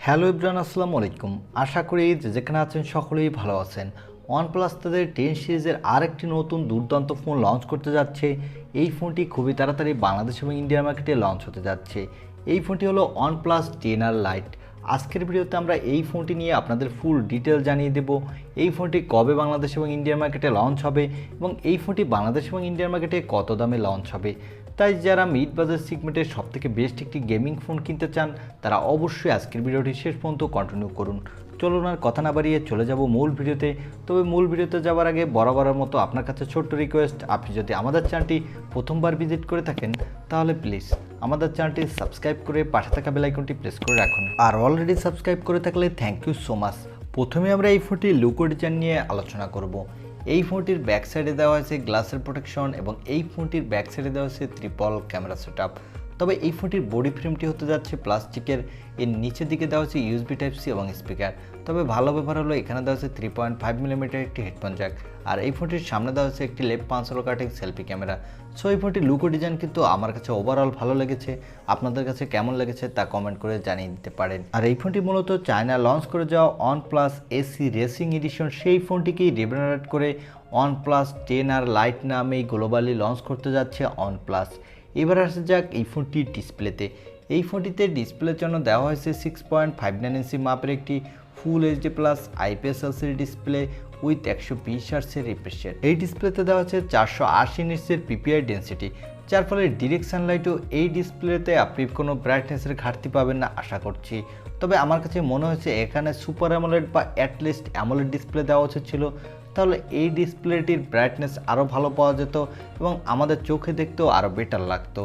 Hello everyone, আসসালামু আলাইকুম। আশা করি যেখানে আছেন সকলেই ভালো আছেন। ওয়ানপ্লাস তাদের 10 সিরিজের আরেকটি নতুন দুর্দান্ত ফোন লঞ্চ করতে যাচ্ছে। এই ফোনটি খুবই তাড়াতাড়ি বাংলাদেশ এবং ইন্ডিয়ার মার্কেটে লঞ্চ হতে যাচ্ছে। এই ফোনটি হলো ওয়ানপ্লাস 10R লাইট। আজকের ভিডিওতে আমরা এই ফোনটি নিয়ে আপনাদের ফুল ডিটেল জানিয়ে দেব। এই ফোনটি কবে বাংলাদেশ এবং ইন্ডিয়ার মার্কেটে লঞ্চ হবে এবং এই ফোনটি বাংলাদেশ এবং ইন্ডিয়ার মার্কেটে কত দামে লঞ্চ হবে। তাই যারা মিড বাজেট সেগমেন্টের সবথেকে বেস্ট একটি গেমিং ফোন কিনতে চান তারা অবশ্যই আজকের ভিডিওটি শেষ পর্যন্ত কন্টিনিউ করুন। চলুন আর কথা না বাড়িয়ে চলে যাব মূল ভিডিওতে। তবে মূল ভিডিওতে যাওয়ার আগে বরাবরের মতো আপনার কাছে ছোট্ট রিকোয়েস্ট, আপনি যদি আমাদের চ্যানেলটি প্রথমবার ভিজিট করে থাকেন তাহলে প্লিজ আমাদের চ্যানেলটি সাবস্ক্রাইব করে পাশে থাকা বেল আইকনটি প্রেস করে রাখুন। আর অলরেডি সাবস্ক্রাইব করে থাকলে থ্যাংক ইউ সো মাচ। প্রথমে আমরা এই ফোনটির লুক ডিজাইন নিয়ে আলোচনা করব। এই ফোনটির ব্যাক সাইডে দেওয়া হয়েছে গ্লাসের প্রোটেকশন এবং এই ফোনটির ব্যাক সাইডে দেওয়া হয়েছে ট্রিপল ক্যামেরা সেটআপ। তবে এই ফোনটির বডি ফ্রেমটি হতে যাচ্ছে প্লাস্টিকের। এর নিচের দিকে দেওয়া হচ্ছে ইউএসবি টাইপ সি এবং স্পিকার। তবে ভালো ব্যাপার হলো এখানে দেওয়া হচ্ছে 3.5 মিলিমিটার একটি হেডফোন জ্যাক। আর এই ফোনটির সামনে দেওয়া হচ্ছে একটি left punch hole cutting selfie camera. So এই ফোনটির লুক ডিজাইন কিন্তু আমার কাছে ওভারঅল ভালো লেগেছে। আপনাদের কাছে কেমন লেগেছে তা কমেন্ট করে জানিয়ে দিতে পারেন। আর এই ফোনটি মূলত চায়না লঞ্চ করে যাওয়া ওয়ানপ্লাস এসি রেসিং এডিশন, সেই ফোনটিকেই রিব্র্যান্ড করে ওয়ানপ্লাস 10R লাইট নামেই গ্লোবালি লঞ্চ করতে যাচ্ছে ওয়ানপ্লাস। এবার আসা যাক এই ফোনটির ডিসপ্লেতে। এই ফোনটিতে ডিসপ্লের জন্য দেওয়া হয়েছে 6.59 ইঞ্চি মাপের একটি full HD plus IPS LCD display with 120 হার্টজের রিফ্রেশ রেট। এই ডিসপ্লেতে দেওয়া হচ্ছে 480 নিটসের পিপিআই ডেন্সিটি, যার ফলে ডিরেক্ট সানলাইটও এই ডিসপ্লেতে আপনি কোনো ব্রাইটনেসের ঘাটতি পাবেন না আশা করছি। তবে আমার কাছে মনে হয়েছে এখানে সুপার অ্যামোলেড বা অ্যাটলিস্ট অ্যামোলেড ডিসপ্লে দেওয়া উচিত ছিল, তাহলে এই ডিসপ্লেটির ব্রাইটনেস আরও ভালো পাওয়া যেত এবং আমাদের চোখে দেখতেও আরও বেটার লাগতো।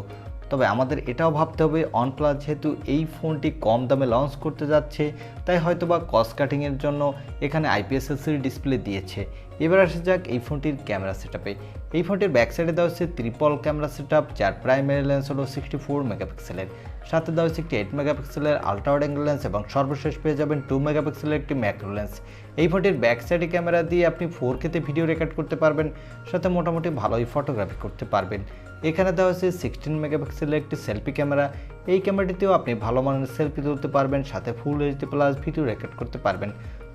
তবে আমাদের এটাও ভাবতে হবে ওয়ানপ্লাস যেহেতু এই ফোনটি কম দামে লঞ্চ করতে যাচ্ছে, তাই হয়তোবা কস্ট কাটিংয়ের জন্য এখানে আইপিএস এলসিডি ডিসপ্লে দিয়েছে। এবার আসা যাক এই ফোনটির ক্যামেরা সেটআপে। এই ফোনটির ব্যাক সাইডে দেওয়া হচ্ছে ট্রিপল ক্যামেরা সেটআপ, যার প্রাইমারি লেন্স হলো 64 মেগাপিক্সেলের। সাথে দেওয়া হচ্ছে একটি 8 মেগাপিক্সেলের আলট্রা ওয়াইড অ্যাঙ্গেল লেন্স এবং সর্বশেষ পেয়ে যাবেন 2 মেগাপিক্সেলের একটি ম্যাক্রো লেন্স। এই ফোনটির ব্যাক সাইডে ক্যামেরা দিয়ে আপনি 4K তে ভিডিও রেকর্ড করতে পারবেন, সাথে মোটামুটি ভালোই ফটোগ্রাফি করতে পারবেন। এখানে দেওয়া হচ্ছে 16 মেগাপিক্সেলের একটি সেলফি ক্যামেরা। এই ক্যামেরাটিতেও আপনি ভালো মানের সেলফি তুলতে পারবেন, সাথে ফুল এইচডি প্লাস ভিডিও রেকর্ড করতে পারবেন।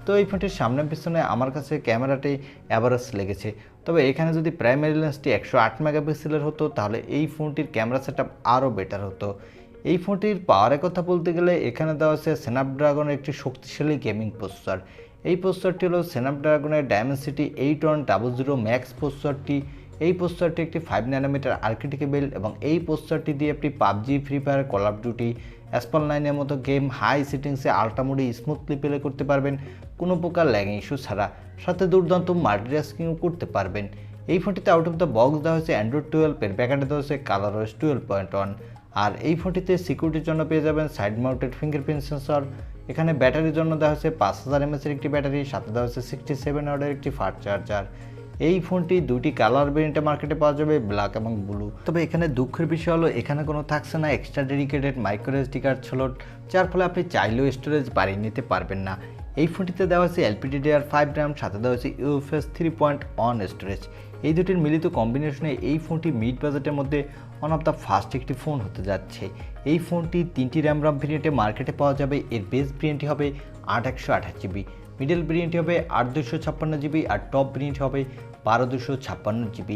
তো এই ফোনটির সামনে পিছনে আমার কাছে ক্যামেরাটি অ্যাভারেজ লেগেছে। তবে এখানে যদি প্রাইমারি লেন্সটি 108 মেগাপিক্সেলের হতো তাহলে এই ফোনটির ক্যামেরা সেটআপ আরও বেটার হতো। এই ফোনটির পাওয়ারের কথা বলতে গেলে এখানে দেওয়া আছে স্ন্যাপড্রাগনের একটি শক্তিশালী গেমিং প্রসেসর। এই প্রসেসরটি হলো স্ন্যাপড্রাগনের ডায়মেনসিটি 8100 ম্যাক্স প্রসেসরটি। এই প্রসেসরটি একটি 5 ন্যানোমিটার আর্কিটেক্টেবল এবং এই প্রসেসরটি দিয়ে আপনি PUBG, free fire, call of duty, Asphalt 9-এর মতো গেম হাই সেটিংসে আল্ট্রা মোডে স্মুথলি প্লে করতে পারবেন কোনো প্রকার ল্যাগিং ইস্যু ছাড়া। সাথে দুর্দান্ত মাল্টিটাস্কিংও করতে পারবেন। এই ফোনটিতে আউট অফ দ্য বক্স দেওয়া হয়েছে অ্যান্ড্রয়েড 12, এর ব্যাকআপে দেওয়া হয়েছে কালারওয়েস 12.1। আর এই ফোনটিতে সিকিউরিটির জন্য পেয়ে যাবেন সাইড মাউন্টেড ফিঙ্গারপ্রিন্ট সেন্সর। এখানে ব্যাটারির জন্য দেওয়া হয়েছে 5000 mAh একটি ব্যাটারি, সাথে দেওয়া হয়েছে 67 ওয়াটের একটি ফাস্ট চার্জার। এই ফোনটি দুটি কালার ভেরিয়েন্টে মার্কেটে পাওয়া যাবে, ব্ল্যাক এবং ব্লু। তবে এখানে দুঃখের বিষয় হলো এখানে কোনো থাকছে না extra dedicated micro SD card slot, যার ফলে আপনি চাইলেও স্টোরেজ বাড়িয়ে নিতে পারবেন না। এই ফোনটিতে দেওয়া হয়েছে LPDDR5 RAM, সাথে দেওয়া হয়েছে UFS 3.1 স্টোরেজ। এই দুটির মিলিত কম্বিনেশনে এই ফোনটি মিড বাজেটের মধ্যে ওয়ান অফ দ্য ফার্স্ট একটি ফোন হতে যাচ্ছে। এই ফোনটি 3টি RAM ভেরিয়েন্টে মার্কেটে পাওয়া যাবে। এর বেস ভেরিয়েন্টটি হবে 8128GB, মিডল ভেরিয়েন্টটি হবে 8256GB আর টপ ভেরিয়েন্ট হবে 12256GB।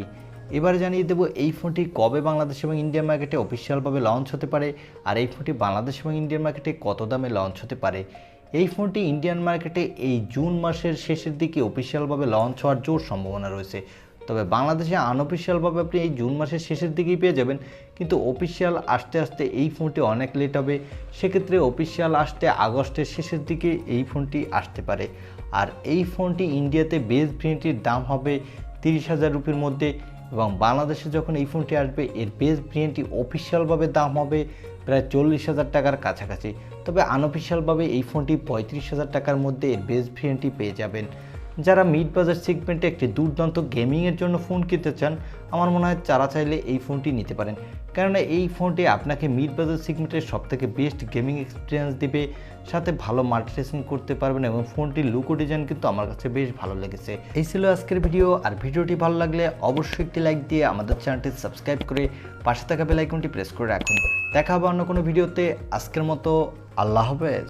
এবারে জানিয়ে দেবো এই ফোনটি কবে বাংলাদেশ এবং ইন্ডিয়ান মার্কেটে অফিসিয়ালভাবে লঞ্চ হতে পারে আর এই ফোনটি বাংলাদেশ এবং ইন্ডিয়ান মার্কেটে কত দামে লঞ্চ হতে পারে। এই ফোনটি ইন্ডিয়ান মার্কেটে এই জুন মাসের শেষের দিকে অফিসিয়ালভাবে লঞ্চ হওয়ার জোর সম্ভাবনা রয়েছে। তবে বাংলাদেশে আনঅফিসিয়ালভাবে আপনি এই জুন মাসের শেষের দিকেই পেয়ে যাবেন, কিন্তু অফিসিয়াল আসতে আসতে এই ফোনটি অনেক লেট হবে। সেক্ষেত্রে অফিসিয়াল আসতে আগস্টের শেষের দিকে এই ফোনটি আসতে পারে। আর এই ফোনটি ইন্ডিয়াতে বেস ভেরিয়েন্টটির দাম হবে 30,000 রুপির মধ্যে এবং বাংলাদেশে যখন এই ফোনটি আসবে এর বেস ভেরিয়েন্টটি অফিসিয়ালভাবে দাম হবে প্রায় 40,000 টাকার কাছাকাছি। তবে আনঅফিসিয়ালভাবে এই ফোনটি 35,000 টাকার মধ্যে এর বেস ভেরিয়েন্টটি পেয়ে যাবেন। যারা মিড বাজার সেগমেন্টে একটি দুর্দান্ত গেমিংয়ের জন্য ফোন কিনতে চান আমার মনে হয় তারা চাইলে এই ফোনটি নিতে পারেন, কেননা এই ফোনটি আপনাকে মিড বাজার সেগমেন্টের সবথেকে বেস্ট গেমিং এক্সপিরিয়েন্স দিবে, সাথে ভালো মাল্টিটাস্কিং করতে পারবেন এবং ফোনটির লুক ও ডিজাইন কিন্তু আমার কাছে বেশ ভালো লেগেছে। এই ছিল আজকের ভিডিও। আর ভিডিওটি ভালো লাগলে অবশ্যই একটি লাইক দিয়ে আমাদের চ্যানেলটি সাবস্ক্রাইব করে পাশে থাকা বেল আইকনটি প্রেস করে রাখুন। দেখা হবে অন্য কোনো ভিডিওতে। আজকের মতো আল্লাহ হাফেজ।